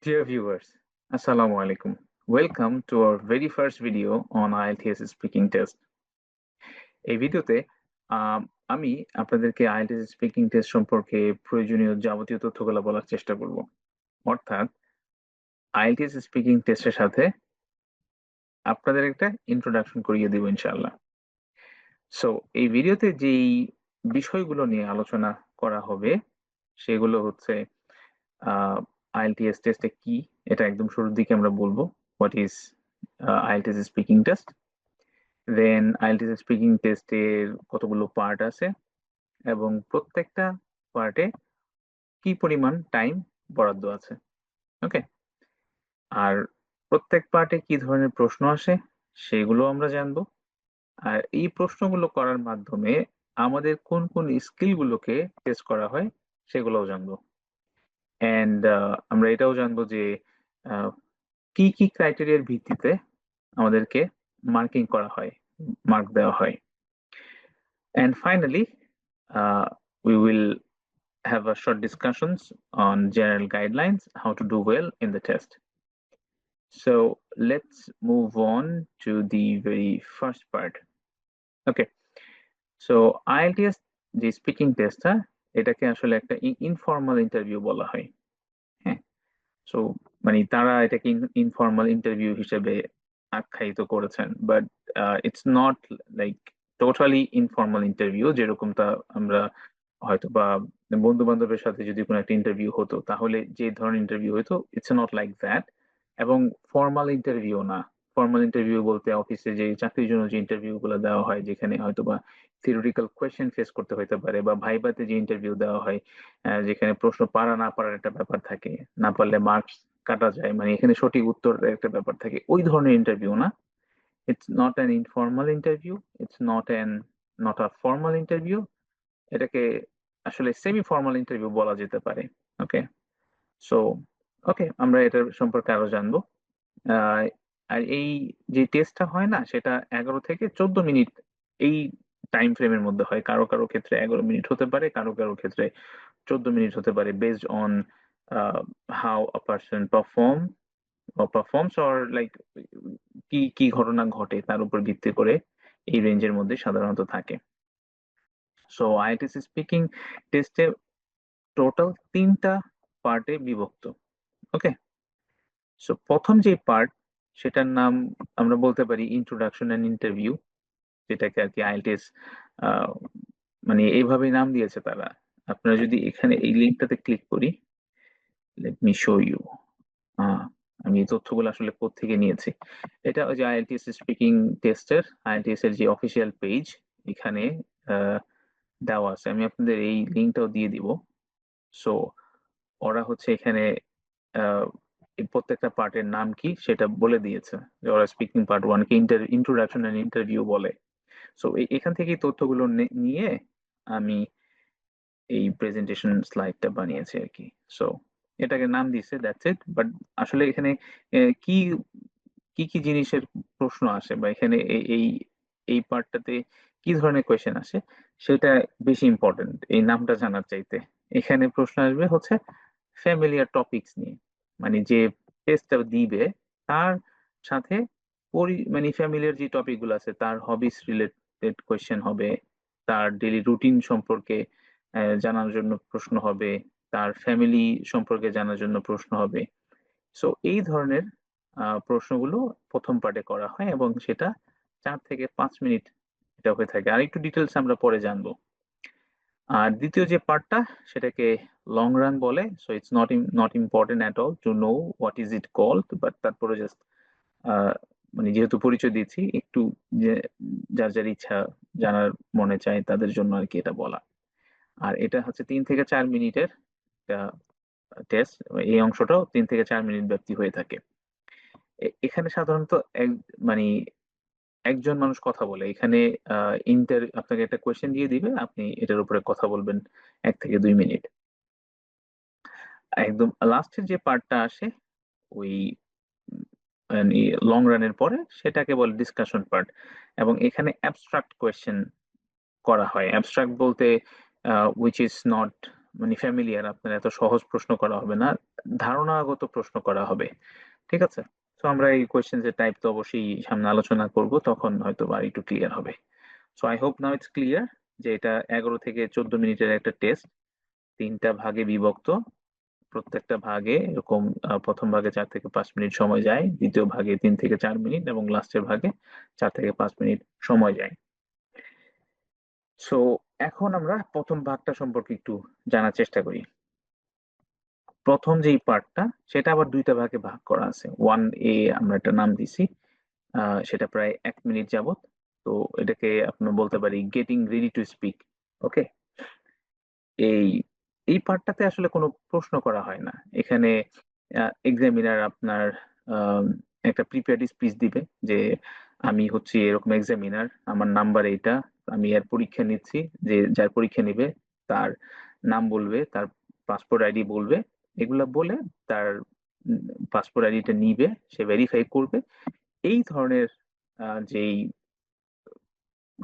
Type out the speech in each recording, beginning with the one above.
Dear viewers, Assalamu alaikum. Welcome to our very first video on IELTS speaking test. এই ভিডিওতে আম, আমি আপনাদেরকে IELTS speaking test সম্পর্কে প্রয়োজনীয় যাবতীয় তথ্যগুলো বলার চেষ্টা করব। অর্থাৎ IELTS স্পিকিং টেস্টের সাথে আপনাদের একটা ইন্ট্রোডাকশন করিয়ে দিব ইনশাআল্লাহ। সো এই ভিডিওতে যেই বিষয়গুলো নিয়ে আলোচনা করা হবে সেগুলো হচ্ছে IELTS টেস্টে কি, এটা একদম শুরুর দিকে আমরা বলবো। What is IELTS speaking test, then IELTS speaking টেস্টের কতগুলো পার্ট আছে এবং প্রত্যেকটা পার্টে কি পরিমাণ টাইম বরাদ্দ আছে। ওকে, আর প্রত্যেক পার্টে কি ধরনের প্রশ্ন আসে সেগুলো আমরা জানবো। আর এই প্রশ্নগুলো করার মাধ্যমে আমাদের কোন কোন স্কিলগুলোকে টেস্ট করা হয় সেগুলোও জানবো। অ্যান্ড আমরা এটাও জানবো যে আহ, কি কি ক্রাইটেরিয়ার ভিত্তিতে আমাদেরকে মার্কিং করা হয়, মার্ক দেওয়া হয়। And finally, we will have a short discussions on general guidelines, how to do well in the test. So let's move on to the very first part. Okay, so IELTS যে speaking টেস্টটা, এটাকে আসলে একটা informal interview বলা হয়। হ্যাঁ, so মানে তারা এটাকে ইনফর্মাল ইন্টারভিউ হিসেবে আখ্যায়িত করেছেন, but it's not like totally informal interview যেরকমটা আমরা হয়তো বা বন্ধু বান্ধবের সাথে যদি কোনো একটা ইন্টারভিউ হতো তাহলে যে ধরনের ইন্টারভিউ হতো, ইটস নট লাইক দ্যাট। এবং ফর্মাল ইন্টারভিউ না। ফর্মাল ইন্টারভিউ বলতে অফিসে যে চাকরির জন্য যে ইন্টারভিউ গুলো দেওয়া হয়, যেখানে হয়তো বা থিওরিটিক্যাল কোয়েশ্চেন ফেস করতে হইতে পারে, বা ভাইভাতে যে ইন্টারভিউ দেওয়া হয়, যেখানে প্রশ্ন পারা না পারার একটা ব্যাপার থাকে, না পারলে মার্কস কাটা যায়, মানে এখানে সঠিক উত্তর একটা ব্যাপার থাকে, ওই ধরনের ইন্টারভিউ না। It's not an informal interview, it's not a formal interview. এটাকে আসলে সেমি ফর্মাল ইন্টারভিউ বলা যেতে পারে। ওকে, সো ওকে, আমরা এটার সম্পর্কে আরো জানবো। আহ, আর এই যে টেস্টটা হয় না, সেটা 11 থেকে 14 মিনিট এই টাইম ফ্রেমের মধ্যে হয়। কারো কারো ক্ষেত্রে 11 মিনিট হতে পারে, কারো কারো ক্ষেত্রে 14 মিনিট হতে পারে, based on how a person performs or like কি কি ঘটনা ঘটে তার উপর ভিত্তি করে এই রেঞ্জের মধ্যে সাধারণত থাকে। সো আইএলটিএস স্পিকিং টেস্টে টোটাল 3টা পার্টে বিভক্ত। ওকে, সো প্রথম যে পার্ট, সেটার নাম আমরা বলতে পারি ইন্ট্রোডাকশন এন্ড ইন্টারভিউ, যেটাকে আর কি আইএলটিএস মানে এইভাবেই নাম দিয়েছে তারা। আপনারা যদি এখানে এই লিঙ্কটাতে ক্লিক করি, লেট মি শো ইউ। আমি এই তথ্যগুলো আসলে কোত্থেকে নিয়েছি, এটা ওই যে আইএলটিএস স্পিকিং টেস্টের, আইএলটিএস এর যে অফিসিয়াল পেজ, এখানে আহ, দেওয়া আছে। আমি আপনাদের এই লিঙ্কটাও দিয়ে দিব। সো ওরা হচ্ছে এখানে আহ, এই প্রত্যেকটা পার্টের নাম কি সেটা বলে দিয়েছে, যে ওরা স্পিকিং পার্ট ওয়ান কে ইন্ট্রোডাকশন এন্ড ইন্টারভিউ বলে। সো এখান থেকে তথ্যগুলো নিয়ে আমি এই প্রেজেন্টেশন স্লাইডটা বানিয়েছি আর কি। সো এটাকে নাম দিছে, দ্যাটস ইট। বাট আসলে এখানে কি কি কি জিনিসের প্রশ্ন আসে, বা এখানে এই এই পার্টটাতে কি ধরনের কোয়েশ্চেন আসে, সেটা বেশি ইম্পর্টেন্ট এই নামটা জানার চাইতে। এখানে প্রশ্ন আসবে হচ্ছে ফ্যামিলিয়ার টপিকস নিয়ে, মানে যে টেস্টটা দিবে তার সাথে মানে ফ্যামিলিয়ার যে টপিক গুলো আছে, তার হবিস রিলেটেড কোয়েশ্চেন হবে, তার ডেইলি রুটিন সম্পর্কে জানার জন্য প্রশ্ন হবে, তার ফ্যামিলি সম্পর্কে জানার জন্য প্রশ্ন হবে। সো এই ধরনের প্রশ্নগুলো প্রথম পার্টে করা হয় এবং সেটা 4 থেকে 5 মিনিট এটা হয়ে থাকে। আর একটু ডিটেলস আমরা পরে জানবো। আর দ্বিতীয় যে পার্টটা, সেটাকে লং রান বলে। So it's not important at all to know what is it called, but তারপরে জাস্ট মানে যেহেতু পরিচয় দিচ্ছি একটু, যে যার যার ইচ্ছা জানার মনে চায় তাদের জন্য আর কি এটা বলা। আর এটা হচ্ছে 3 থেকে 4 মিনিটের টেস্ট। এই অংশটাও 3 থেকে 4 মিনিট ব্যাপ্তি হয়ে থাকে। এখানে সাধারণত মানে একজন মানুষ কথা বলে। এখানে আপনাকে একটা কোয়েশ্চেন দিয়ে দিবে, আপনি এটার উপরে কথা বলবেন 1 থেকে 2 মিনিট। একদম লাস্টের যে পার্টটা আসে, ওই লং রানের পরে, সেটাকে বলে ডিসকাশন পার্ট। এবং এখানে অ্যাবস্ট্রাক্ট কোয়েশ্চেন করা হয়। অ্যাবস্ট্রাক্ট বলতে উইচ ইজ নট মানে ফ্যামিলিয়ার, আপনার এত সহজ প্রশ্ন করা হবে না, ধারণাগত প্রশ্ন করা হবে। ঠিক আছে? তো আমরা এই কোয়েশ্চেন এর টাইপ তো অবশ্যই সামনে আলোচনা করব, তখন হয়তো আর একটু ক্লিয়ার হবে। So I hope now it's clear যে এটা 11 থেকে 14 মিনিটের একটা টেস্ট, 3টা ভাগে বিভক্ত। প্রত্যেকটা ভাগে এরকম প্রথম ভাগে 4 থেকে 5 মিনিট সময় যায়, দ্বিতীয় ভাগে 3 থেকে 4 মিনিট, এবং লাস্টের ভাগে 4 থেকে 5 মিনিট সময় যায়। সো এখন আমরা প্রথম ভাগটা সম্পর্কে একটু জানার চেষ্টা করি। প্রথম যেই পার্টটা, সেটা আবার 2টা ভাগে ভাগ করা আছে। 1A আমরা একটা নাম দিছি, সেটা প্রায় 1 মিনিট যাবত। তো এটাকে আপনার বলতে পারি গেটিং রেডি টু স্পিক। ওকে, এই এই পার্টটাতে আসলে কোনো প্রশ্ন করা হয় না। এখানে এক্সামিনার আপনার আম, একটা প্রিপেয়ার্ড স্পিচ দিবে যে আমি হচ্ছি এরকম এক্সামিনার, আমার নাম্বার এইটা, আমি এর পরীক্ষা নিচ্ছি। যে যার পরীক্ষা নিবে তার নাম বলবে, তার পাসপোর্ট আইডি বলবে, এগুলা বলে তার পাসপোর্ট আইডিটা নিবে, সে ভেরিফাই করবে। এই ধরনের যেই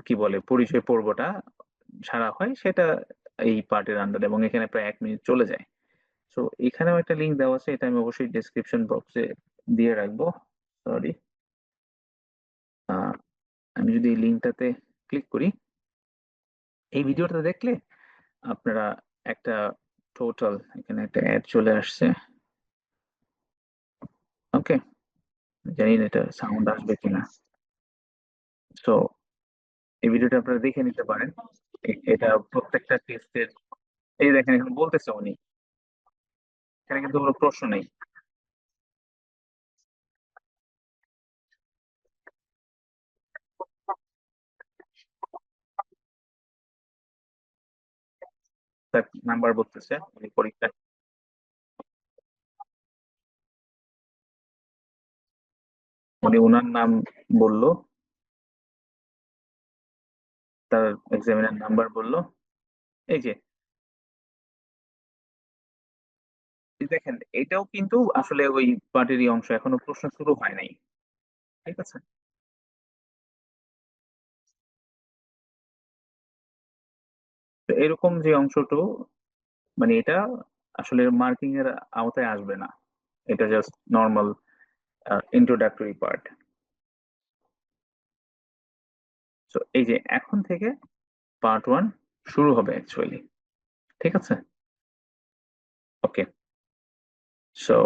কি বলে পরিচয় পর্বটা সারা হয়, সেটা এই পার্টের আন্ডার, এবং এখানে প্রায় 1 মিনিট চলে যায়। তো এখানেও একটা লিঙ্ক দেওয়া আছে, এটা আমি অবশ্যই ডেসক্রিপশন বক্সে দিয়ে রাখবো। সরি, আমি যদি এই লিঙ্কটাতে ক্লিক করি, এই ভিডিওটা দেখলে আপনারা একটা টোটাল, এখানে একটা অ্যাড চলে আসছে। ওকে, জানি না এটা সাউন্ড আসবে কিনা। তো এই ভিডিওটা আপনারা দেখে নিতে পারেন। এটা প্রত্যেকটা টেস্টের, এই দেখেন এখানে বলতেছে উনি, এখানে কিন্তু কোনো প্রশ্ন নেই। তার নাম্বার বলতেছে, উনি পরীক্ষা, উনি ওনার নাম বললো, তার এক্সামিনার নাম্বার বললো। এই যে এই দেখেন, এটাও কিন্তু আসলে ওই পার্টিরই অংশ, এখনো প্রশ্ন শুরু হয় নাই। ঠিক আছে? তো এরকম যে অংশটা, মানে এটা আসলে মার্কিং এর আওতায় আসবে না, এটা জাস্ট নর্মাল ইন্ট্রোডাক্টরি পার্ট। তো এই যে এখন থেকে পার্ট 1 শুরু হবে অ্যাকচুয়ালি। ঠিক আছে? ওকে, so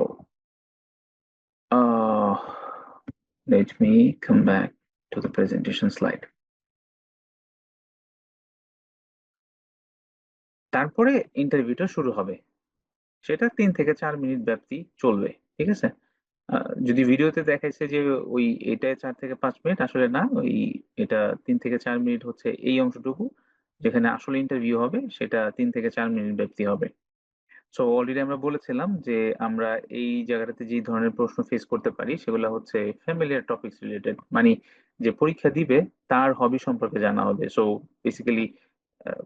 let me come back to the presentation slide. তারপরে ইন্টারভিউটা শুরু হবে, সেটা 3 থেকে 4 মিনিট ব্যাপ্তি চলবে। ঠিক আছে? যদি ভিডিওতে দেখাইছে যে ওই এটায় 4 থেকে 5 মিনিট, আসলে না, ওই এটা 3 থেকে 4 মিনিট হচ্ছে এই অংশটুকু, যেখানে আসলে ইন্টারভিউ হবে সেটা 3 থেকে 4 মিনিট ব্যাপ্তি হবে। সো অলরেডি আমরা বলেছিলাম যে আমরা এই জায়গাটাতে যে ধরনের প্রশ্ন ফেস করতে পারি সেগুলো হচ্ছে ফ্যামিলিয়ার টপিকস রিলেটেড, মানে যে পরীক্ষা দিবে তার হবি সম্পর্কে জানা হবে। সো বেসিক্যালি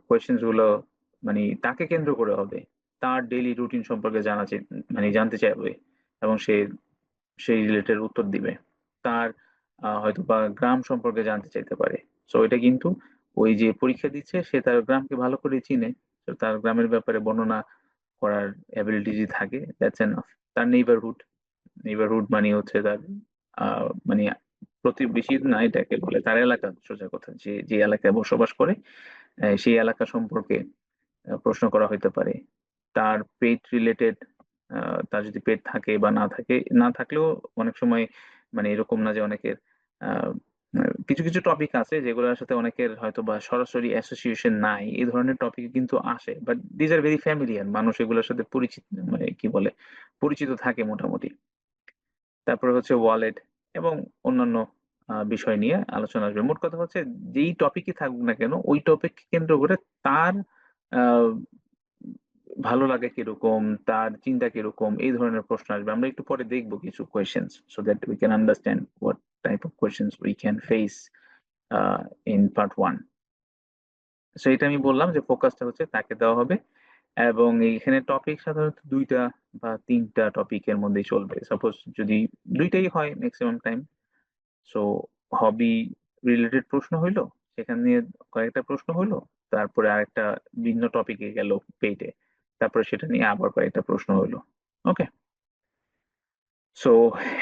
কোয়েশ্চেন্স গুলো মানে তাকে কেন্দ্র করে হবে, তার ডেইলি রুটিন সম্পর্কে মানে জানতে চাইবে, এবং সে সেই রিলেটেড উত্তর দিবে। তার হয়তো বা গ্রাম সম্পর্কে জানতে চাইতে পারে। সো এটা কিন্তু ওই যে পরীক্ষা দিচ্ছে সে তার গ্রামকে ভালো করে চিনে, তো তার গ্রামের ব্যাপারে বর্ণনা করার অ্যাবিলিটি যদি থাকে, দ্যাটস এনাফ। তার নেইবারহুড মানে হচ্ছে তার মানে প্রতিবেশী না, এটাকে বলে তার এলাকা, সোজা কথা, যে যে এলাকায় বসবাস করে সেই এলাকা সম্পর্কে প্রশ্ন করা হইতে পারে। তার পেট রিলেটেড, তার যদি পেট থাকে বা না থাকে, না থাকলেও অনেক সময় মানে এরকম না যে অনেকের আহ, কিছু কিছু টপিক আছে যেগুলোর সাথে অনেকের হয়তো বা সরাসরি অ্যাসোসিয়েশন নাই, এই ধরনের টপিক কিন্তু আসে, but these are very familiar, মানুষ এগুলোর সাথে পরিচিত, মানে কি বলে, পরিচিত থাকে মোটামুটি। তারপরে হচ্ছে ওয়ালেট এবং অন্যান্য বিষয় নিয়ে আলোচনা আসবে। মোট কথা হচ্ছে যেই টপিকই থাকুক না কেন, ওই টপিক কেন্দ্র করে তার আহ, ভালো লাগে কিরকম, তার চিন্তা কিরকম, এই ধরনের প্রশ্ন আসবে। আমরা একটু পরে দেখবো কিছু questions, so that we can understand what type of questions we can face in part 1। So এটা আমি বললাম যে ফোকাসটা হচ্ছে তাকে দেওয়া হবে, এবং এইখানে টপিক সাধারণত 2টা বা 3টা টপিকের মধ্যেই চলবে। সাপোজ যদি 2টাই হয় ম্যাক্সিমাম টাইম, সো হবি রিলেটেড প্রশ্ন হইলো, সেখানে নিয়ে কয়েকটা প্রশ্ন হইলো, তারপরে আরেকটা ভিন্ন টপিকে গেল পেইটে, তারপরে সেটা নিয়ে আবার কয়েকটা প্রশ্ন হইলো। ওকে, সো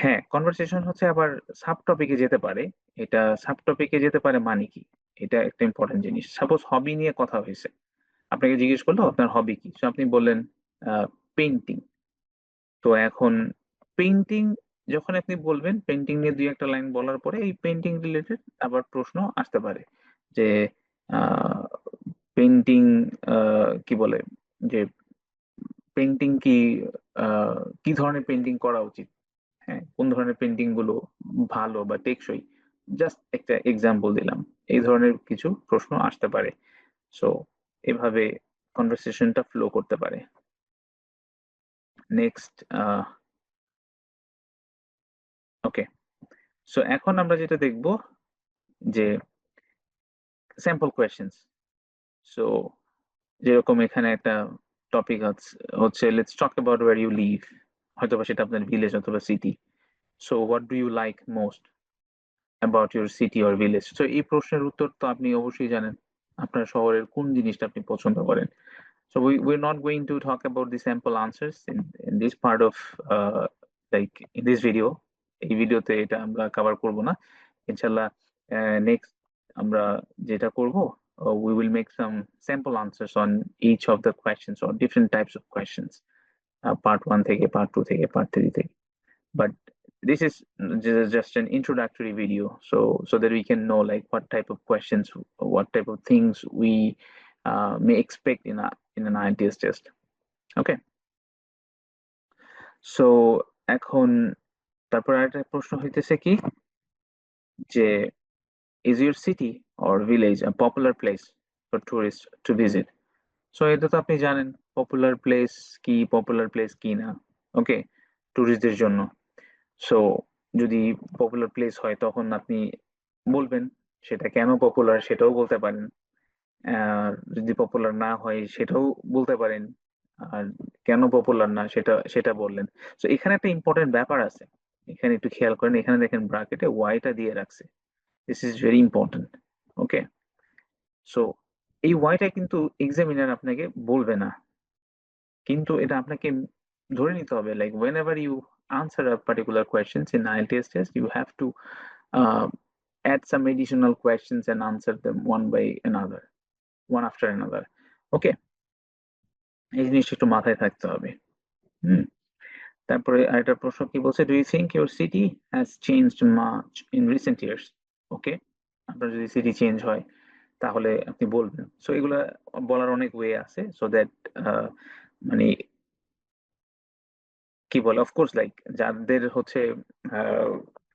হ্যাঁ, কনভারসেশন হচ্ছে আবার সাব টপিকে যেতে পারে। এটা সাব টপিকে যেতে পারে মানে কি, এটা একটা ইম্পর্টেন্ট জিনিস। সাপোজ হবি নিয়ে কথা হয়েছে, আপনাকে জিজ্ঞেস করলো আপনার হবি কি, তো আপনি বললেন পেন্টিং। তো এখন পেন্টিং যখন আপনি বলবেন, পেন্টিং নিয়ে দুই একটা লাইন বলার পরে এই পেন্টিং রিলেটেড আবার প্রশ্ন আসতে পারে যে পেন্টিং কি বলে, যে পেন্টিং কি কি ধরনের পেন্টিং করা উচিত, হ্যাঁ কোন ধরনের পেন্টিং গুলো ভালো বা টেকসই, জাস্ট একটা এক্সাম্পল দিলাম। এই ধরনের কিছু প্রশ্ন আসতে পারে। সো এভাবে কনভারসেশনটা ফ্লো করতে পারে। নেক্সট, ওকে, সো এখন আমরা যেটা দেখব যে স্যাম্পল কোয়েশ্চেন্স। সো যেরকম এখানে একটা টপিক হচ্ছে let's talk about where you live, হয়তোবা সেটা আপনার ভিলেজ অথবা city. So what do you like most about your city or village? সো এই প্রশ্নের উত্তর তো আপনি অবশ্যই জানেন, আপনার শহরের কোন জিনিসটা আপনি পছন্দ করেন। So we're not going to talk about the sample answers in this part of like in this video. এই ভিডিওতে এটা আমরা কভার করব না ইনশাল্লাহ। নেক্সট আমরা যেটা করব, we will make some sample answers on each of the questions or different types of questions, part 1 থেকে part 2 থেকে part 3 থেকে। But this is just an introductory video, so that we can know like what type of questions, what type of things we may expect in an IELTS test. Okay, so এখন তারপর আরেকটা প্রশ্ন হইতেছে কি, যে is your city or village a popular place for tourists to visit? So এটা তো আপনি জানেন পপুলার প্লেস কি, পপুলার প্লেস কি না। ওকে, ট্যুরিস্টদের জন্য। সো যদি পপুলার প্লেস হয় তখন আপনি বলবেন সেটা কেন পপুলার, সেটাও বলতে পারেন। আর যদি পপুলার না হয় সেটাও বলতে পারেন। আর কেন পপুলার না সেটা সেটা বললেন। তো এখানে একটা ইম্পর্টেন্ট ব্যাপার আছে, এখানে একটু খেয়াল করেন, এখানে দেখেন ব্রাকেটে ওয়াইটা দিয়ে রাখছে। This is very important. Okay, so এই ওয়াইটা কিন্তু এক্সামিনার আপনাকে বলবে না, কিন্তু এটা আপনাকে ধরে নিতে হবে। Like whenever you answer a particular questions in IELTS test, you have to add some additional questions and answer them one by another, one after another. ওকে, এই জিনিসটা একটু মাথায় থাকতে হবে। হুম, তারপরে আরেকটা প্রশ্ন কি বলছে, do you think your city has changed much in recent years? Okay, আপনার যদি সিটি চেঞ্জ হয় তাহলে আপনি বলবেন। সো এগুলা বলার অনেক ওয়ে আছে, সো দ্যাট মানে কি বলে, অফকোর্স লাইক যাদের হচ্ছে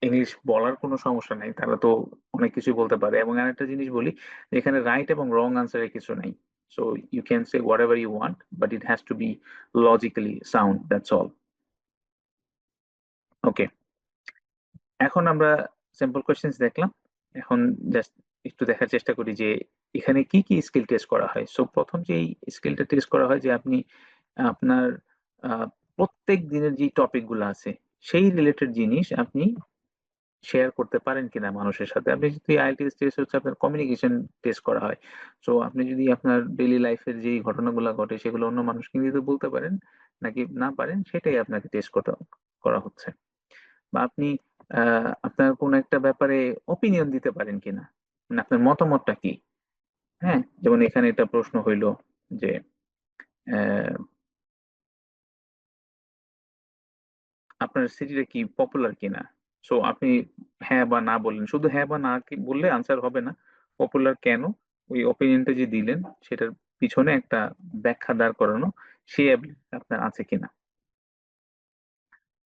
ইংলিশ বলার কোনো সমস্যা নাই তারা তো অনেক কিছু বলতে পারে। এবং আরেকটা জিনিস বলি, এখানে রাইট এবং রং আনসারের কিছু নাই। So you can say whatever you want, but it has to be logically sound, that's all. Okay, এখন আমরা স্যাম্পল কোয়েশ্চেন্স দেখলাম। এখন জাস্ট একটু দেখার চেষ্টা করি যে এখানে কি কি স্কিল টেস্ট করা হয়। সো প্রথম যে স্কিলটা টেস্ট করা হয় যে আপনি আপনার আহ, প্রত্যেক দিনের যে টপিক গুলো আছে সেই রিলেটেড জিনিস আপনি শেয়ার করতে পারেন কিনা মানুষের সাথে। আপনি যদি আইএলটিএস টেস্ট হচ্ছে আপনার কমিউনিকেশন টেস্ট করা হয়। সো আপনি যদি আপনার ডেইলি লাইফের যে ঘটনাগুলো ঘটে সেগুলো অন্য মানুষকে কিন্তু বলতে পারেন নাকি না পারেন, সেটাই আপনাকে টেস্ট করতে করা হচ্ছে। বা আপনি আপনার কোন একটা ব্যাপারে ওপিনিয়ন দিতে পারেন কিনা, মানে আপনার মতামতটা কি। হ্যাঁ, যেমন এখানে একটা প্রশ্ন হইলো যে আহ, আপনার সিটিটা কি পপুলার কিনা। সো আপনি হ্যাঁ বা না বললেন, শুধু হ্যাঁ বা না কি বললে আনসার হবে না। পপুলার কেন, ওই ওপিনিয়নটা যে দিলেন সেটার পিছনে একটা ব্যাখ্যা দাঁড় করানো, সে ability আপনার আছে কিনা।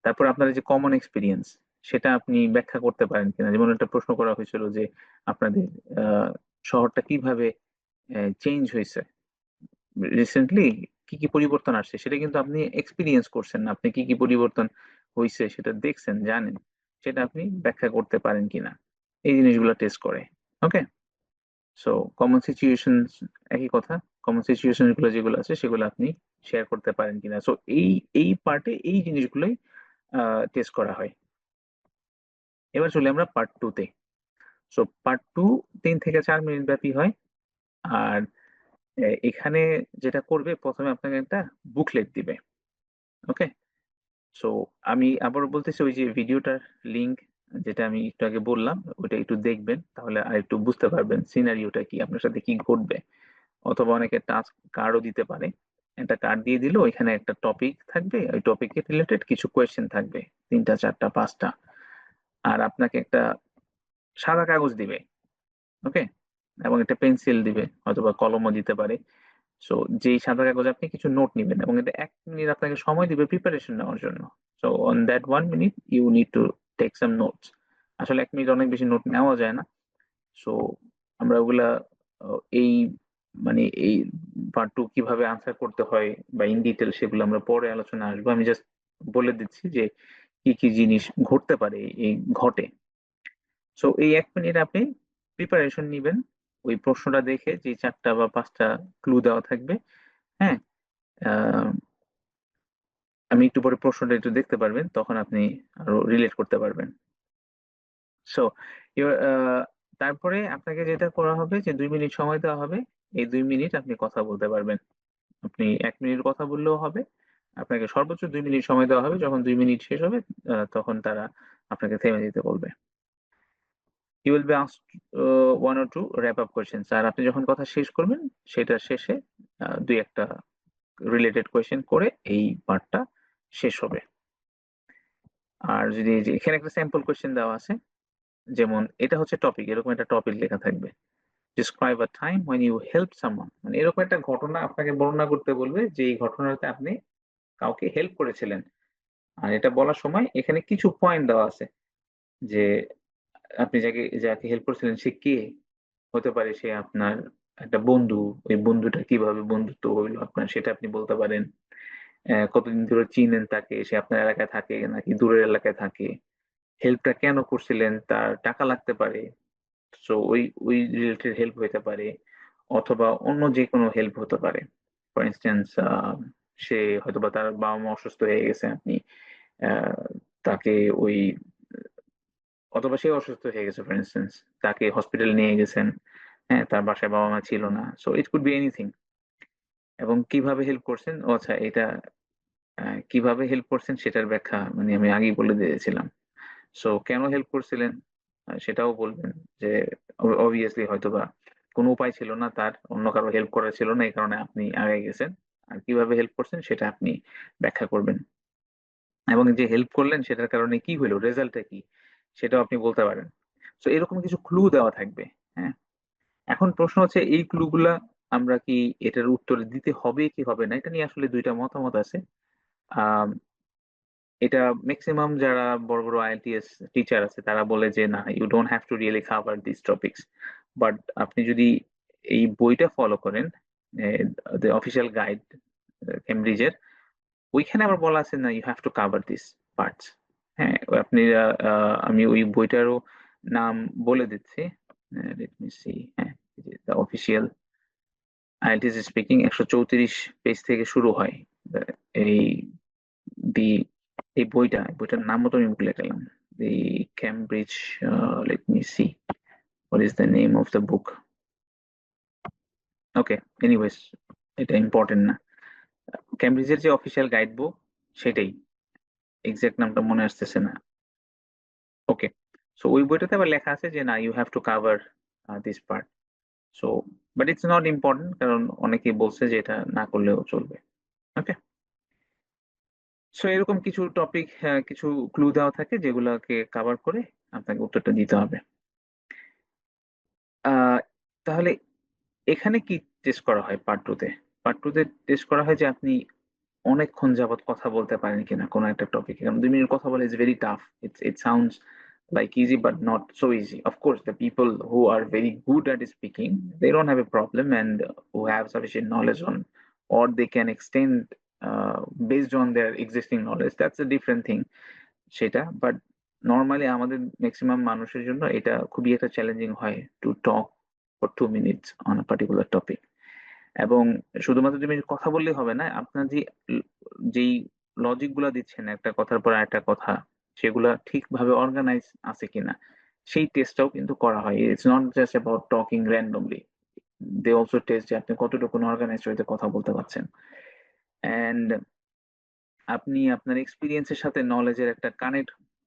তারপর আপনার যে কমন এক্সপিরিয়েন্স সেটা আপনি ব্যাখ্যা করতে পারেন কিনা। যেমন একটা প্রশ্ন করা হয়েছিল যে আপনাদের শহরটা কিভাবে চেঞ্জ হয়েছে রিসেন্টলি, কি কি পরিবর্তন আসছে, সেটা কিন্তু আপনি এক্সপিরিয়েন্স করছেন না, আপনি কি কি পরিবর্তন হয়েছে সেটা দেখছেন জানেন, সেটা আপনি ব্যাখ্যা করতে পারেন কিনা। এই জিনিসগুলো টেস্ট করে। ওকে, সো কমন সিচুয়েশন একই কথা, কমন সিচুয়েশন গুলো যেগুলো আছে সেগুলো আপনি শেয়ার করতে পারেন কিনা। সো এই এই পার্টে এই জিনিসগুলোই টেস্ট করা হয়। এবার চলে আমরা পার্ট টু তে। সো পার্ট টু 3 থেকে 4 মিনিট ব্যাপী হয়। আর এখানে যেটা করবে, প্রথমে আপনাকে একটা বুকলেট দিবে। ওকে, সো আমি আবার বলতেছি, ওই যে ভিডিওটার লিংক যেটা আমি একটু আগে বললাম, ওটা একটু দেখবেন, তাহলে আর একটু বুঝতে পারবেন সিনারিওটা কি, আপনার সাথে কি ঘটবে। অথবা অনেকে টাস্ক কার্ডও দিতে পারে। একটা কার্ড দিয়ে দিল, ওইখানে একটা টপিক থাকবে, ওই টপিকের রিলেটেড কিছু কোয়েশ্চেন থাকবে, 3টা 4টা 5টা। আর আপনাকে একটা সাদা কাগজ দিবে। ওকে, এবং একটা পেন্সিল দিবে, অথবা কলমও দিতে পারে। সো যেই সাদা কাগজে আপনি কিছু নোট নিবেন, এবং এটা 1 মিনিট আপনাকে সময় দিবে প্রিপারেশন নেওয়ার জন্য। So on that 1 minute you need to take some notes. আসলে 1 মিনিট অনেক বেশি নোট নেওয়া যায় না। সো আমরা ওগুলা এই মানে এই পার্ট 2 কিভাবে আনসার করতে হয় বা ইন ডিটেল, সেগুলো আমরা পরে আলোচনা আসবো। আমি জাস্ট বলে দিচ্ছি যে কি কি জিনিস ঘটতে পারে, এই ঘটে। সো এই 1 মিনিট আপনি প্রিপারেশন নিবেন, ওই প্রশ্নটা দেখে যে 4টা বা 5টা ক্লু দেওয়া থাকবে। হ্যাঁ, আহ, আমি একটু পরে প্রশ্নটা একটু দেখতে পারবেন, তখন আপনি আরো রিলেট করতে পারবেন। সো তারপরে আপনাকে যেটা করা হবে, যে 2 মিনিট সময় দেওয়া হবে। এই 2 মিনিট আপনি কথা বলতে পারবেন। আপনি 1 মিনিট কথা বললেও হবে। আপনাকে সর্বোচ্চ 2 মিনিট সময় দেওয়া হবে। যখন 2 মিনিট শেষ হবে, তখন তারা আপনাকে থেমে দিতে বলবে। You will be asked 1 or 2 wrap up questions. আর আপনি যখন কথা শেষ করবেন, সেটার শেষে 2-1টা রিলেটেড কোয়েশ্চেন করে এই পার্টটা শেষ হবে। আর যদি এই যে এখানে একটা স্যাম্পল কোয়েশ্চেন দেওয়া আছে, যেমন এটা হচ্ছে টপিক, এরকম একটা টপিক লেখা থাকবে, describe a time when you help someone। মানে এরকম একটা ঘটনা আপনাকে বর্ণনা করতে বলবে, যে এই ঘটনাতে আপনি কাউকে হেল্প করেছিলেন। আর এটা বলার সময় এখানে কিছু পয়েন্ট দেওয়া আছে, যে আপনি যাকে হেল্প করেছিলেন সে কে হতে পারে। সে আপনার একটা বন্ধু। ওই বন্ধুটা কিভাবে বন্ধুত্ব হইলো আপনার, সেটা আপনি বলতে পারেন। কতদিন ধরে চিনেন তাকে, সে আপনার এলাকায় থাকে নাকি দূরের এলাকায় থাকে, হেল্পটা কেন করছিলেন, তার টাকা লাগতে পারে। সো ওই ওই রিলেটেড হেল্প হতে পারে, অথবা অন্য যে কোনো হেল্প হতে পারে। ফর ইনস্ট্যান্স, সে হয়তোবা তার বাবা মা অসুস্থ হয়ে গেছে, আপনি আহ, তাকে ওই, অথবা সে অসুস্থ হয়ে গেছে ফর ইনস্ট্যান্স, তাকে হসপিটালে নিয়ে গেছেন। হ্যাঁ, তার বাসায় বাবা মা ছিল না। So it could B anything. এবং কিভাবে হেল্প করছেন, ও আচ্ছা, এটা কিভাবে হেল্প করছেন সেটার ব্যাখ্যা মানে আমি আগেই বলে দিয়েছিলাম। সো কেন হেল্প করছিলেন, সেটাও বলবেন। যে অবভিয়াসলি হয়তোবা কোনো উপায় ছিল না তার, অন্য কারো হেল্প করার ছিল না, এই কারণে আপনি আগে গেছেন। আর কিভাবে হেল্প করছেন সেটা আপনি ব্যাখ্যা করবেন। এবং যে হেল্প করলেন সেটার কারণে কি হলো, রেজাল্টটা কি, সেটাও আপনি বলতে পারেন। তো এরকম কিছু ক্লু দেওয়া থাকবে। হ্যাঁ, এখন প্রশ্ন হচ্ছে, এই ক্লুগুলা আমরা কি এটার উত্তর দিতে হবে কি হবে না, এটা নিয়ে আসলে 2টা মতামত আছে। আহ এটা ম্যাক্সিমাম যারা বড় বড় আইএলটিএস টিচার আছে তারা বলে যে না, you don't have to really cover this topics. But আপনি যদি এই বইটা ফলো করেন, অফিসিয়াল গাইড কেমব্রিজের, ওইখানে আবার বলা আছে না, you have to cover this parts. হ্যাঁ, আপনি আমি ওই বইটারও নাম বলে দিচ্ছি। Let me see. হ্যাঁ, অফিসিয়াল আইএলটিএস স্পিকিং, 134 পেজ থেকে শুরু হয়। এই দি এই বইটার নাম মতো আমি ভুলে গেলাম। The Cambridge, let me see, what is the name of the book. Okay, anyways, এটা ইম্পর্টেন্ট না। ক্যামব্রিজের যে অফিসিয়াল গাইড বুক, সেটাই। এক্সাক্ট নামটা মনে আসতেছে না। ওকে, সো ওই বইটাতে আবার লেখা আছে যে না, you have to cover this part. So but it's not important, কারণ অনেকেই বলছে যে এটা না করলেও চলবে। ওকে, সো এরকম কিছু টপিক, কিছু ক্লু দেওয়া থাকে, যেগুলোকে কভার করে আপনাকে উত্তরটা দিতে হবে। আহ তাহলে এখানে কি টেস্ট করা হয় পার্ট 2 তে? পার্ট 2 তে টেস্ট করা হয় যে আপনি অনেকক্ষণ যাবত কথা বলতে পারেন কিনা কোনো একটা টপিকে। কারণ 2 মিনিট কথা বলা is very tough. It sounds like easy but not so easy. Of course, the people who are very good at speaking, they don't have a problem, and who have sufficient knowledge on, or they can extend based on their existing knowledge, that's a different thing সেটা। But normally আমাদের maximum মানুষের জন্য এটা খুবই একটা challenging হয়, to talk for 2 minutes on a particular topic. এবং শুধুমাত্র তুমি কথা বললেই হবে না, আপনার যেই লজিক গুলা দিচ্ছেন একটা কথার পর একটা কথা, সেগুলা ঠিকভাবে অর্গানাইজ আছে কিনা, সেই টেস্টটাও কিন্তু করা হয়। It's not just about talking randomly. They also test যে আপনি কতটুকু অর্গানাইজড হইতে কথা বলতে পারছেন, অ্যান্ড আপনি আপনার এক্সপিরিয়েন্সের সাথে নলেজের একটা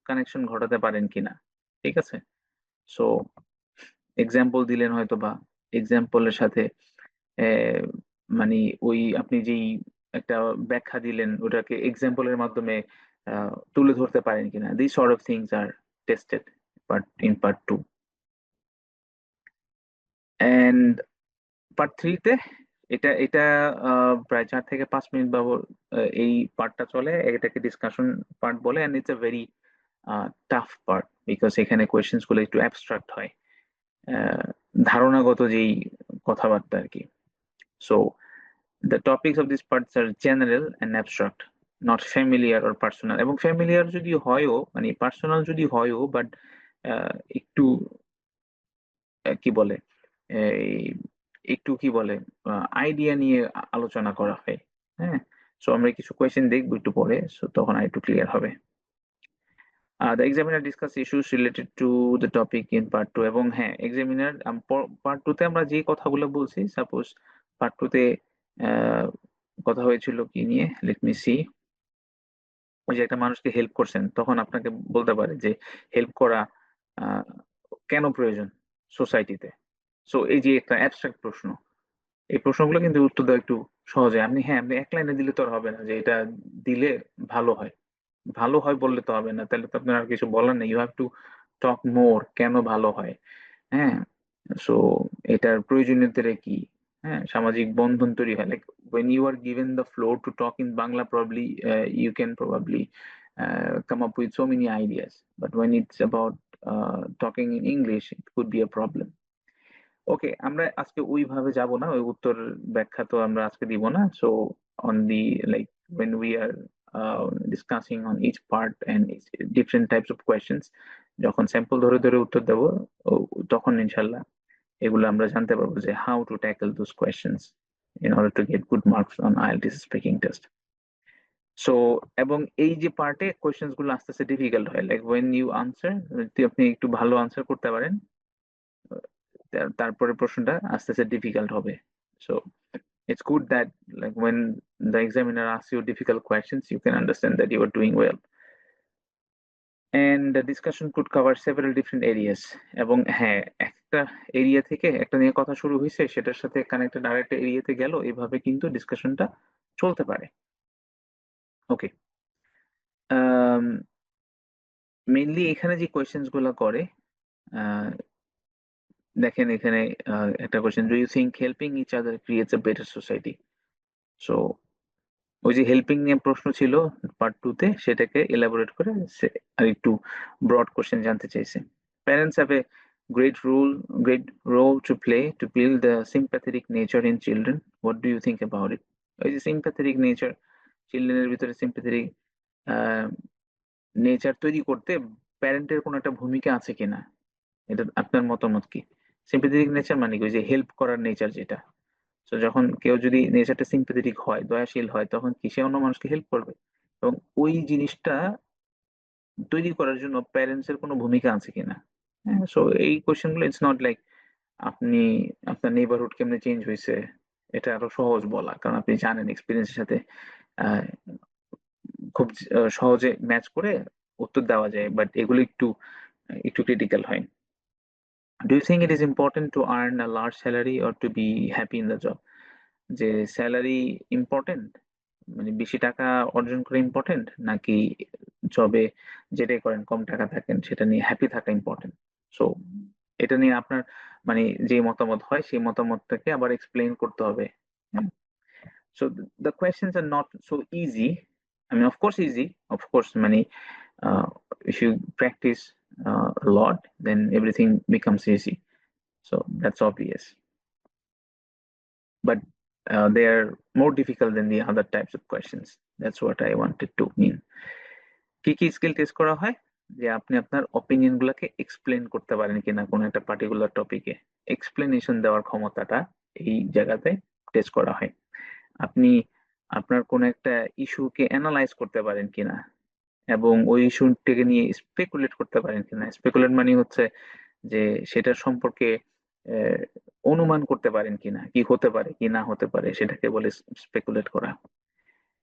কানেকশন ঘটাতে পারেন কিনা। ঠিক আছে? সো এক্সাম্পল দিলেন হয়তো, বা এক্সাম্পলের সাথে আহ, মানে ওই আপনি যেই একটা ব্যাখ্যা দিলেন ওটাকে এক্সাম্পলের মাধ্যমে তুলে ধরতে পারেন কিনা। This sort of things are tested part 2। And part 3-তে এটা এটা প্রায় 4 থেকে 5 মিনিট এই পার্টটা চলে, এটাকে ডিসকাশন পার্ট বলে, and it's a very tough part because এখানে কোয়েশ্চেন্স গুলো একটু অ্যাবস্ট্রাক্ট হয়, আহ, ধারণাগত যেই কথাবার্তা আর কি। So the topics of these parts are general and abstract, not familiar or personal। এবং ফ্যামিলিয়ার যদি হয়ও, মানে পার্সোনাল যদি হয়ও, বাট একটু কি বলে, এই একটু কি বলে, আইডিয়া নিয়ে আলোচনা করা হয়। হ্যাঁ, সো আমরা কিছু কোয়েশ্চেন দেখবো একটু পরে, সো তখন আর একটু ক্লিয়ার হবে। The examiner discuss issues related to the topic in part 2। এবং হ্যাঁ, এক্সামিনার পার্ট 2 তে আমরা যে কথাগুলো বলছি, সাপোজ পার্ট 2 তে কথা হয়েছিল কি নিয়ে, লেট মি সি। ওই যে একটা মানুষকে হেল্প করছেন, তখন আপনাকে বলতে পারে যে হেল্প করা আহ, কেন প্রয়োজন সোসাইটিতে। সো এই যে একটা অ্যাবস্ট্রাক্ট প্রশ্ন, এই প্রশ্নগুলো কিন্তু উত্তর দেওয়া একটু সহজে। আপনি এক লাইনে দিলে তো আর হবে না যে এটা দিলে ভালো হয়। ভালো হয় বললে তো হবে না, তাহলে তো আপনার আর কিছু বলার নেই। ইউ হ্যাভ টু টক মোর, কেন ভালো হয়। হ্যাঁ, সো এটার প্রয়োজনীয়তা কি। হ্যাঁ, সামাজিক বন্ধন তৈরি হয়, like when you are given the floor to talk in Bangla, probably you can probably come up with so many ideas, but when it's about talking in English, it could be a problem. ওকে, আমরা আজকে ওইভাবে যাব না, ওই উত্তর ব্যাখ্যা তো আমরা আজকে দিব না। So on the like when we are discussing on each part and different types of questions, যখন স্যাম্পল ধরে ধরে উত্তর দেব, তখন ইনশাল্লাহ এগুলো আমরা জানতে পারবো যে how to tackle those questions in order to get good marks on IELTS speaking test. So এবং এই যে পার্টে কোয়েশ্চেন্স গুলো আস্তে আস্তে ডিফিকাল্ট হয়, লাইক when you answer, যদি আপনি একটু ভালো আনসার করতে পারেন, তারপরে প্রশ্নটা আস্তে আস্তে ডিফিকাল্ট হবে। So it's good that like when the examiner asks you difficult questions, you can understand that you are doing well. And the discussion could cover several different areas। এবং হ্যাঁ, একটা এরিয়া থেকে একটা নিয়ে কথা শুরু হয়েছে, সেটার সাথে কানেক্টেড আরেকটা এরিয়াতে গেল, এভাবে কিন্তু ডিসকাশনটা চলতে পারে। ওকে, মেইনলি এখানে যে কোয়েশ্চেন্স গুলো করে, আহ, দেখেন এখানে একটা question, do you think helping each other creates a better society. So ওই যে হেল্পিং নিয়ে প্রশ্ন ছিল পার্ট 2 তে, সেটাকে এলাবোরেট করে সে আর একটু ব্রড কোশ্চেন জানতে চাইছে। Parents have a great role great role to play to build the sympathetic nature in children. What do you think about it. ওই যে সিম্প্যাথেটিক নেচার, চিলড্রেনের ভিতরে সিম্প্যাথেটিক নেচার তৈরি করতে প্যারেন্টের কোনো একটা ভূমিকা আছে কিনা, এটা আপনার মতামত কি। সিম্প্যাথেটিক নেচার মানে কি, ওই যে হেল্প করার নেচার যেটা। তো যখন কেউ যদি নেচারটা সিম্প্যাথেটিক হয়, দয়াশীল হয়, তখন কি সে অন্য মানুষকে হেল্প করবে। এবং ওই জিনিসটা তৈরি করার জন্য প্যারেন্টস এর কোনো ভূমিকা আছে কিনা। হ্যাঁ, সো এই কোশ্চেন গুলো ইটস নট লাইক আপনি আপনার নেইবারহুড কেমনে চেঞ্জ হয়েছে, এটা আরো সহজ বলা, কারণ আপনি জানেন এক্সপিরিয়েন্সের সাথে আহ, খুব সহজে ম্যাচ করে উত্তর দেওয়া যায়, বাট এগুলো একটু একটু ক্রিটিক্যাল হয়। Do you think it is important to earn a large salary or to be happy in the job. যে স্যালারি ইম্পর্টেন্ট, মানে বেশি টাকা অর্জন করা ইম্পর্টেন্ট, নাকি জবে যেটাই করেন কম টাকা থাকেন সেটা নিয়ে হ্যাপি থাকা ইম্পর্টেন্ট। সো এটা নিয়ে আপনার মানে যে মতামত হয় সেই মতামতটাকে আবার এক্সপ্লেইন করতে হবে। So the questions are not so easy. I mean, of course, easy. Of course, many. If you practice a lot, then everything becomes easy. So that's obvious. But they are more difficult than the other types of questions. That's what I wanted to mean. কি কি skill test করা হয়, যে আপনি আপনার opinion গুলাকে explain করতে পারেন কিনা কোনো একটা পার্টিকুলার টপিকে, এক্সপ্লেনেশন দেওয়ার ক্ষমতাটা এই জায়গাতে টেস্ট করা হয়। আপনি আপনার কোনো একটা ইস্যুকে অ্যানালাইজ করতে পারেন কিনা, এবং ওই ইস্যুটাকে নিয়ে স্পেকুলেট করতে পারেন কিনা। স্পেকুলেট মানে হচ্ছে যে সেটার সম্পর্কে আহ, অনুমান করতে পারেন কিনা, কি হতে পারে কি না হতে পারে, সেটাকে বলে স্পেকুলেট করা।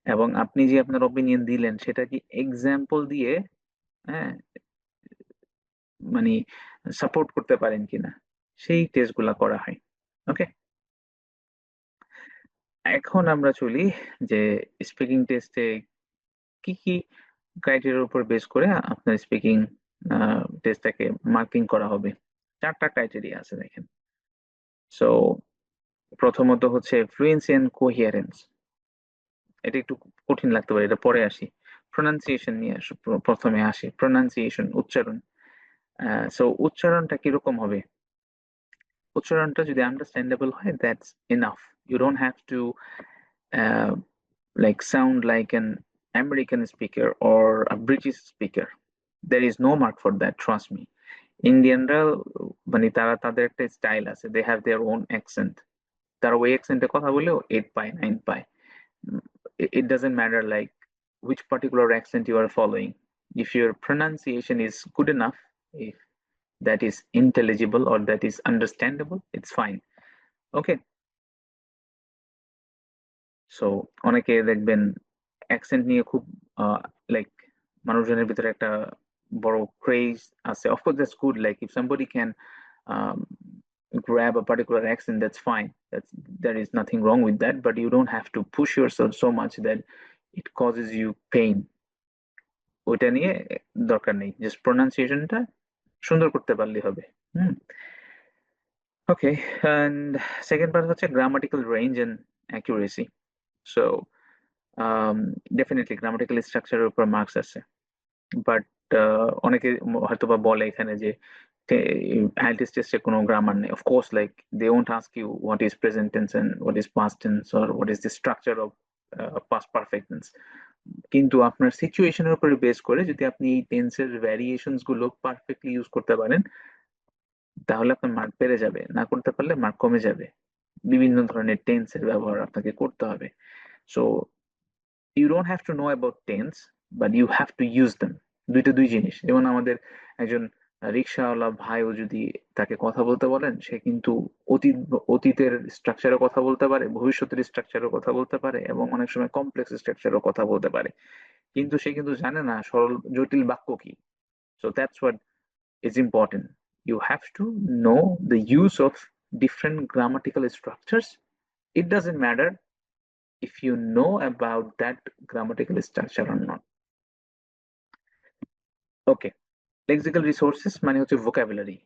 এবং আপনি যে আপনার অপিনিয়ন দিলেন সেটা কি এক্সাম্পল দিয়ে, হ্যাঁ, মানে সাপোর্ট করতে পারেন কিনা, সেই টেস্ট গুলা করা হয়। ওকে, এখন আমরা চলি যে স্পিকিং টেস্টে কি কি ক্রাইটেরিয়ার উপর বেস করে আপনার স্পিকিং টেস্টটাকে মার্কিং করা হবে। চারটা ক্রাইটেরিয়া আছে দেখেন। সো প্রথমত হচ্ছে ফ্লুয়েন্সি এন্ড কোহিয়ারেন্স। এটা একটু কঠিন লাগতে পারে, এটা পরে আসি। প্রোনাউন্সিয়েশন নিয়ে প্রথমে আসি, প্রোনাউন্সিয়েশন, উচ্চারণ। সো উচ্চারণটা কিরকম হবে? উচ্চারণটা যদি আন্ডারস্ট্যান্ডেবল হয়, that's enough. You don't have to like sound like an American speaker or a British speaker. There is no mark for that, trust me. ইন্ডিয়ানরা মানে তারা তাদের একটা স্টাইল আছে, they have their own accent. তারা ওই অ্যাকসেন্টে কথা বলেও 8 পায়, 9 পায়। It doesn't matter like which particular accent you are following. If your pronunciation is good enough, if that is intelligible or that is understandable, it's fine. Okay, so অনেকে দেখবেন accent নিয়ে খুব লাইক মানুষজনের ভিতরে একটা বড় ক্রেজ আছে। Of course that's good, like if somebody can grab a particular accent, that's fine. There is nothing wrong with that, but you don't have to push yourself so much that it causes you pain. ওইটা নিয়ে দরকার নেই, just প্রোনাউন্সিয়েশনটা সুন্দর করতে পারলেই হবে। Hmm, okay. And second part হচ্ছে grammatical range and accuracy. So definitely grammatical স্ট্রাকচারের উপর মার্কস আছে, বাট অনেকে হয়তো বা বলে এখানে যে আইএলটিএস টেস্টে কোনো গ্রামার নেই। Of course like they won't ask you what is present tense and what is past tense or what is the structure of past perfect tense. কিন্তু আপনার সিচুয়েশনের উপরে বেস করে যদি আপনি এই টেন্সের ভ্যারিয়েশনস গুলো পারফেক্টলি ইউজ করতে পারেন, তাহলে আপনার মার্ক বেড়ে যাবে। না করতে পারলে মার্ক কমে যাবে। বিভিন্ন ধরনের টেন্সের ব্যবহার আপনাকে করতে হবে। So you don't have to know about tense, but you have to use them. দুইটা দুই জিনিস। যেমন আমাদের একজন রিক্সাওয়ালা ভাইও যদি তাকে কথা বলতে বলেন, সে কিন্তু অতীত অতীতের স্ট্রাকচারে কথা বলতে পারে, ভবিষ্যতের স্ট্রাকচারে কথা বলতে পারে, এবং অনেক সময় কমপ্লেক্স স্ট্রাকচারও কথা বলতে পারে। কিন্তু সে কিন্তু জানে না সরল জটিল বাক্য কি। So that's what is important. You have to know the use of different grammatical structures. It doesn't matter if you know about that grammatical structure or not. Okay, lexical resources মানে হচ্ছে ভোকাবুলারি।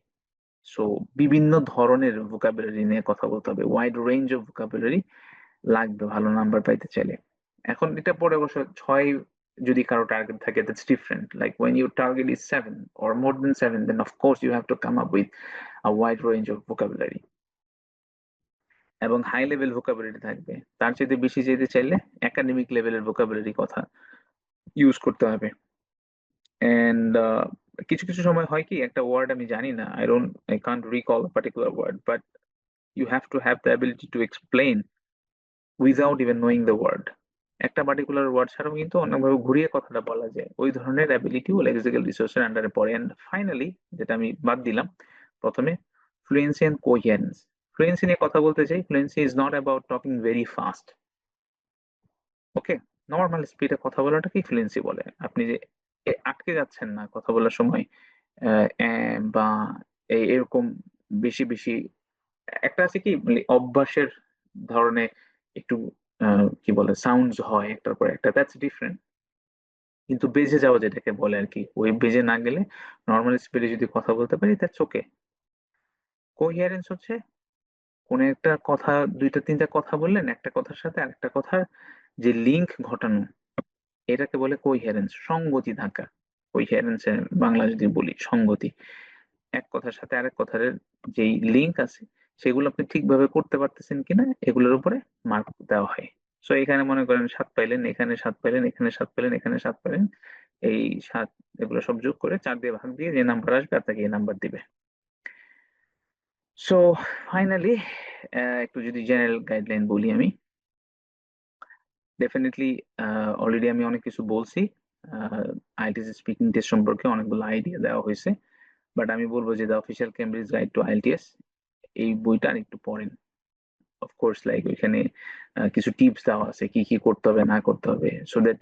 সো বিভিন্ন ধরনের vocabulary নিয়ে কথা বলতে হবে, wide range of vocabulary লাগবে ভালো নাম্বার পাইতে চাইলে। এখন এটা পরে অবশ্য 6 যদি কারো টার্গেট থাকে, that's different. Like when your target is 7 or more than 7, then of course you have to come up with a wide range of vocabulary. এবং হাই লেভেল ভোকাবুলারি থাকবে। তার চাইতে বেশি যেতে চাইলে একাডেমিক লেভেলের ভোকাবুলারি কথা ইউজ করতে হবে। এন্ড কিছু কিছু সময় হয় কি, একটা ওয়ার্ড আমি জানি না, I can't recall a particular word, but you have to have the ability to explain without even knowing the word. একটা পার্টিকুলার ওয়ার্ড ছাড়াও কিন্তু অনেকভাবে ঘুরিয়ে কথাটা বলা যায়। ওই ধরনের অ্যাবিলিটিও লেক্সিক্যাল রিসোর্সের আন্ডারে পড়ে। এন্ড ফাইনালি, যেটা আমি বাদ দিলাম প্রথমে, ফ্লুয়েন্সি এন্ড কোহিয়ারেন্স। ফ্লুয়েন্সি নিয়ে কথা বলতে চাই। Fluency is not about talking very fast. Okay, normal স্পিডে কথা বলাটাকেই ফ্লুয়েন্সি বলে। আপনি যে আটকে যাচ্ছেন না কথা বলার সময়, বা এরকম বেশি বেশি একটা আছে কি, মানে অভ্যাসের ধরনে একটু কি বলে সাউন্ডস হয় একটার পর একটা, দ্যাটস ডিফারেন্ট। কিন্তু বেজে যাওয়া যেটাকে বলে আর কি, ওই বেজে না গেলে নর্মাল স্পিডে যদি কথা বলতে পারি, দ্যাটস ওকে। কোহিয়ারেন্স হচ্ছে কোন একটা কথা, দুইটা তিনটা কথা বললেন, একটা কথার সাথে আরেকটা কথার যে লিঙ্ক ঘটানো, এটাকে বলে কোহিয়ারেন্স, সঙ্গতি থাকা। কোহিয়ারেন্স বাংলা যদি বলি সঙ্গতি, এক কথার সাথে আরেক কথার যেই লিঙ্ক আছে সেগুলো আপনি ঠিকভাবে করতে পারতেছেন কিনা, এগুলোর উপরে মার্ক দেওয়া হয়। সো এখানে মনে করেন 7 পাইলেন, এখানে 7 পাইলেন, এখানে 7 পাইলেন, এখানে 7 পাইলেন, এই 7 এগুলো সব যোগ করে 4 দিয়ে ভাগ দিয়ে যে নাম্বার আসবে আপনাকে এই নাম্বার দিবে। সো ফাইনালি একটু যদি জেনারেল গাইডলাইন বলি আমি, ডেফিনেটলি অলরেডি আমি অনেক কিছু বলছি। আইএলটিএস স্পিকিং টেস্ট সম্পর্কে অনেকগুলো আইডিয়া দেওয়া হয়েছে, বাট আমি বলবো যে the official Cambridge guide to IELTS, এই বইটা একটু পড়েন। অফকোর্স লাইক ওইখানে কিছু টিপস দেওয়া আছে কি কি করতে হবে না করতে হবে, সো দ্যাট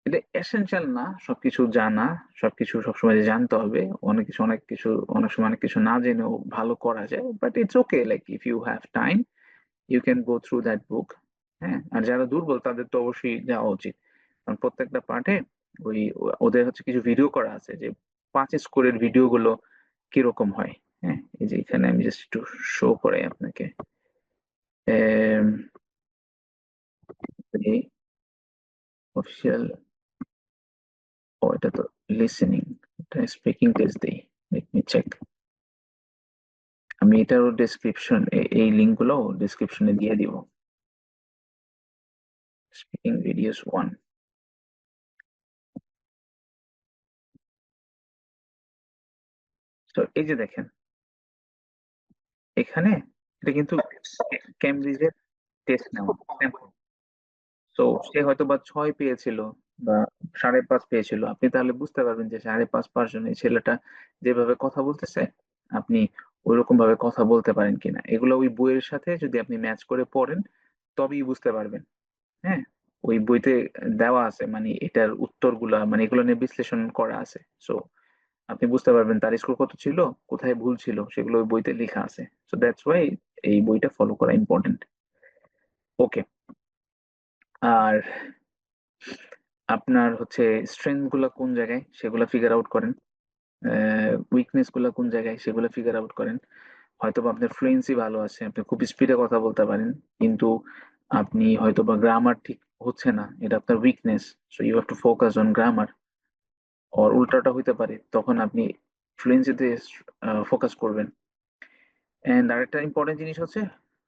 এটা এসেনশিয়াল না সবকিছু জানা, সবকিছু সবসময় যে জানতে হবে। অনেক কিছু অনেক সময় অনেক কিছু না জেনেও ভালো করা যায়, but it's okay, like if you have time you can go through that book. হ্যাঁ, আর যারা দুর্বল তাদের তো অবশ্যই যাওয়া উচিত, কারণ প্রত্যেকটা পার্টে ওই ওদের হচ্ছে কিছু ভিডিও করা আছে যে 5 স্কোরের ভিডিও গুলো কিরকম হয়। হ্যাঁ, এই যে এখানে আমি জাস্ট একটু শো করাই আপনাকে। অফিসিয়াল, ও এটা তো লিসেনিং, এটা স্পিকিং টেস্ট দেই। Let me check. আমি এটারও ডেসক্রিপশন, এই লিঙ্ক গুলো ডেসক্রিপশনে দিয়ে দিব। Speaking videos 1। তো এই যে দেখেন এখানে, এটা কিন্তু ক্যামব্রিজের টেস্ট নেওয়া। তো সে হয়তো বা 6 পেয়েছিল বা 5.5 পেয়েছিল, আপনি তাহলে বুঝতে পারবেন যে 5.5 পাওয়ার জন্য এই ছেলেটা যেভাবে কথা বলতেছে আপনি ওইরকম ভাবে কথা বলতে পারেন কিনা, এগুলো ওই বইয়ের সাথে যদি আপনি ম্যাচ করে পড়েন তবেই বুঝতে পারবেন। হ্যাঁ, ওই বইতে দেওয়া আছে, মানে এটার উত্তরগুলা, মানে এগুলো নিয়ে বিশ্লেষণ করা আছে। সো আপনি বুঝতে পারবেন তার স্কোর কত ছিল, কোথায় ভুল ছিল, সেগুলো ওই বইতে লেখা আছে। সো দ্যাটস ওয়াই এই বইটা ফলো করা ইম্পর্টেন্ট। ওকে, আর আপনার হচ্ছে স্ট্রেংথ গুলা কোন জায়গায় সেগুলো ফিগার আউট করেন, উইকনেস গুলা কোন জায়গায় সেগুলো ফিগার আউট করেন। হয়তোবা আপনার ফ্লুয়েন্সি ভালো আছে, আপনি খুব স্পিডে কথা বলতে পারেন, কিন্তু আপনি হয়তোবা গ্রামার ঠিক হচ্ছে না, এটা আপনার weakness. So you have to focus on grammar. আর উল্টাটা হইতে পারে, তখন আপনি ফ্লুয়েন্সিতে ফোকাস করবেন। এন্ড আরেকটা ইম্পর্টেন্ট জিনিস হচ্ছে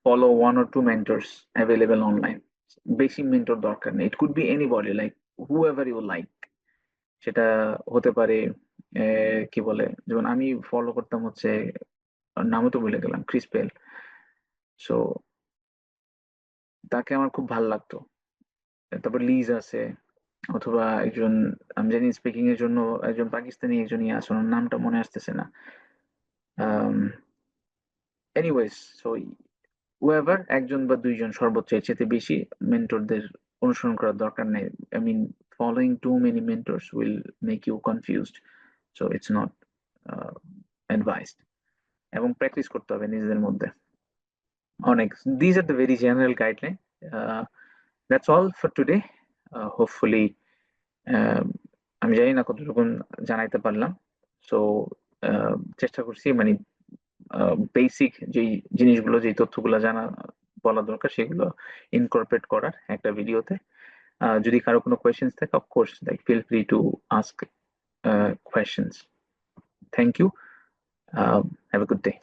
follow 1 or 2 mentors available online. বেশি মেন্টর দরকার নেই, it could be anybody, like whoever you like. সেটা হতে পারে কি বলে, যেমন আমি ফলো করতাম হচ্ছে, নামও তো ভুলে গেলাম, ক্রিস পেল। সো তাকে আমার খুব ভালো লাগতো। তারপর লিজ আছে, অথবা একজন, আমি জানি স্পিকিং এর জন্য একজন পাকিস্তানি একজন ইয়ে আছে, ওনার নামটা মনে আসতেছে না। এনিওয়েজ, সো হুএভার, একজন বা দুইজন সর্বোচ্চ, এর চেয়ে বেশি মেন্টরদের অনুসরণ করার দরকার নেই। I mean, following too many mentors will make you confused, so it's not advised. এবং প্র্যাকটিস করতে হবে নিজেদের মধ্যে অনেক। These are the very general guideline. That's all for today. Hopefully আমি জানি না কতটুকু জানাইতে পারলাম। সো চেষ্টা করছি, মানে বেসিক যেই জিনিসগুলো, যেই তথ্যগুলো জানা বলা দরকার সেগুলো ইনকর্পোরেট করার একটা ভিডিওতে। যদি কারো কোনো কোয়েশ্চেন্স থাকে, of course like feel free to ask questions. Thank you. Have a good day.